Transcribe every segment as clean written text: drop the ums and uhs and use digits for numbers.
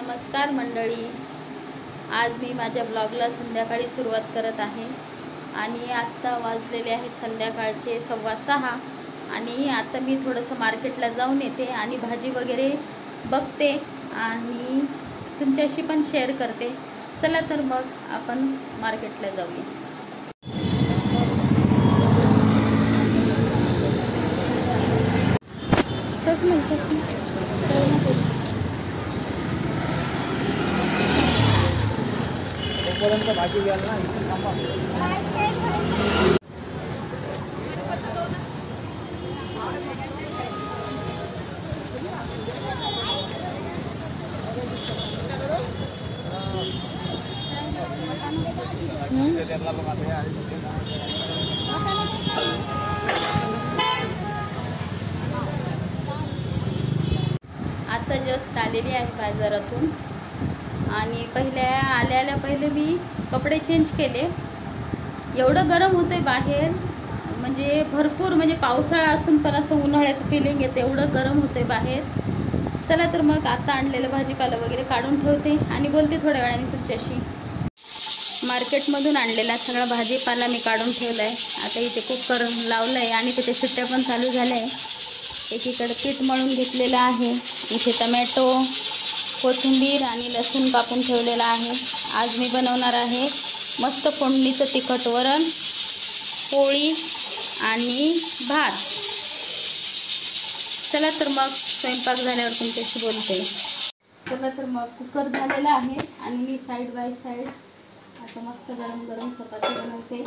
नमस्कार मंडळी, आज मी माझ्या ब्लॉगला संध्याकाळी सुरुवात करत आहे आणि आत्ता वाजलेले आहेत संध्याकाळचे 6:15 आणि आता मी थोडंसं मार्केटला जाऊन येते आणि भाजी वगैरे बघते आणि तुमच्याशी पण शेअर करते। चला तर मग आपण मार्केटला जाऊया। भाजी घ्याल ना इथे थांबा। आता जस्ट आलेली आहे बाजारातून आणि आल्या पहिले मी कपडे चेंज केले। एवढं गरम होते बाहेर, म्हणजे भरपूर, म्हणजे पावसाळा असून पण असं उन्हाळ्याचं फिलिंग येते, एवढं गरम होते बाहेर। चला तर मग आता आणलेलं भाजीपाला वगैरे काढून ठेवते आणि बोलते थोड्या वेळाने तुमच्याशी। मार्केटमधून आणलेला सगळा भाजीपाला मी काढून ठेवला आहे। आता इथे कुकर लावलं आहे आणि त्याच्या शिट्ट्या पण चालू झाल्या आहे। एकीकडे पीठ मळून घेतलेलं आहे, इथे टमॅटो, कोथिंबीर आणि लसूण कापून ठेवलेला आहे। आज मी बनवणार आहे मस्त फोडणीचं तिखट वरण, पोळी आणि भात। चला तर मग स्वयंपाक झाल्यावर तुमच्याशी बोलते। चला तर मग कुकर झालेला आहे आणि मी साईड बाय साईड आता मस्त गरम गरम चपाती बनवते।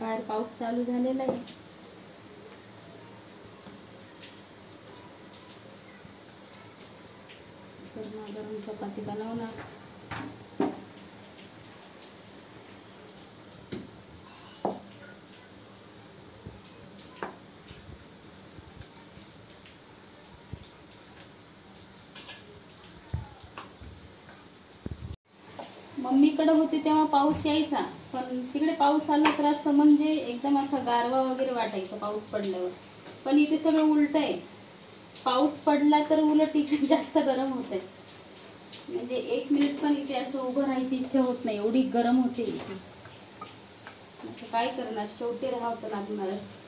बाहेर पाऊस चालू झालेला आहे। गरम चपाती बनवणार। मम्मीकडे होते तेव्हा पाऊस यायचा, पण तिकडे पाऊस आला तर असं म्हणजे एकदम असा गारवा वगैरे वाटायचा पाऊस पडल्यावर। पण इथे सगळं उलट आहे, पाऊस पडला तर उलट इथे जास्त गरम होते। म्हणजे 1 मिनिट पण इथे असं उभं राहायची इच्छा होत नाही, एवढी गरम होते इथे। असं काय करणार, शेवटी राहावं तर लागणारच।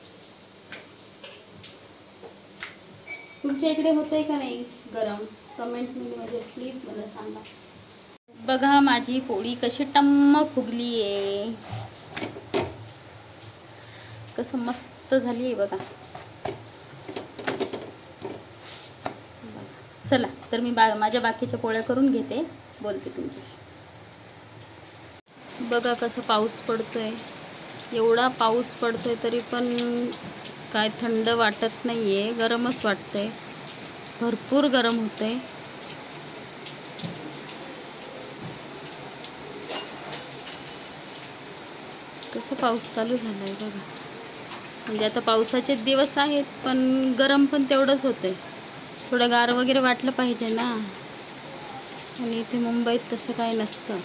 तुमच्या इकडे होतंय का नाही गरम? कमेंटमध्ये म्हणजे प्लीज मला सांगा। बघा माझी पोळी कशी टम्म फुगली आहे, कसं मस्त झाली आहे बघा। चला तर मी माझ्या बाकीच्या पोळ्या करून घेते, बोलते तुमच्याशी। बघा कसं पाऊस पडतोय, एवढा पाऊस पडतोय तरी पण काय थंड वाटत नाहीये, गरमच वाटतंय, भरपूर गरम होतंय। कसं पाऊस चालू झालाय बघा। म्हणजे आता पावसाचे दिवस आहेत पण गरम पण तेवढंच होतंय, थोडं गार वगैरे वाटलं पाहिजे ना। आणि इथे मुंबईत तसं काय नसतं।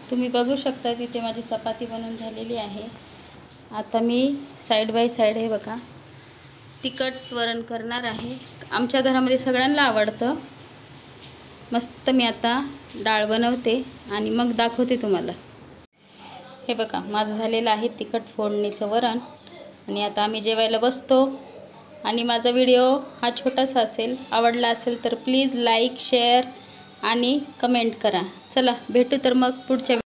तुम्ही बघू शकता तिथे माझी चपाती बनवून झालेली आहे। आता मी साईड बाय साईड हे बघा तिखट वरण करणार आहे। आमच्या घरामध्ये सगळ्यांना आवडतं। मस्त मी आता डाळ बनवते आणि मग दाखवते तुम्हाला। हे बघा माझं झालेलं आहे तिखट फोडणीचं वरण आणि आता आम्ही जेवायला बसतो। आणि माझा व्हिडिओ हा छोटासा असेल, आवडला असेल तर प्लीज लाईक, शेअर आणि कमेंट करा। चला भेटू तर मग पुढच्या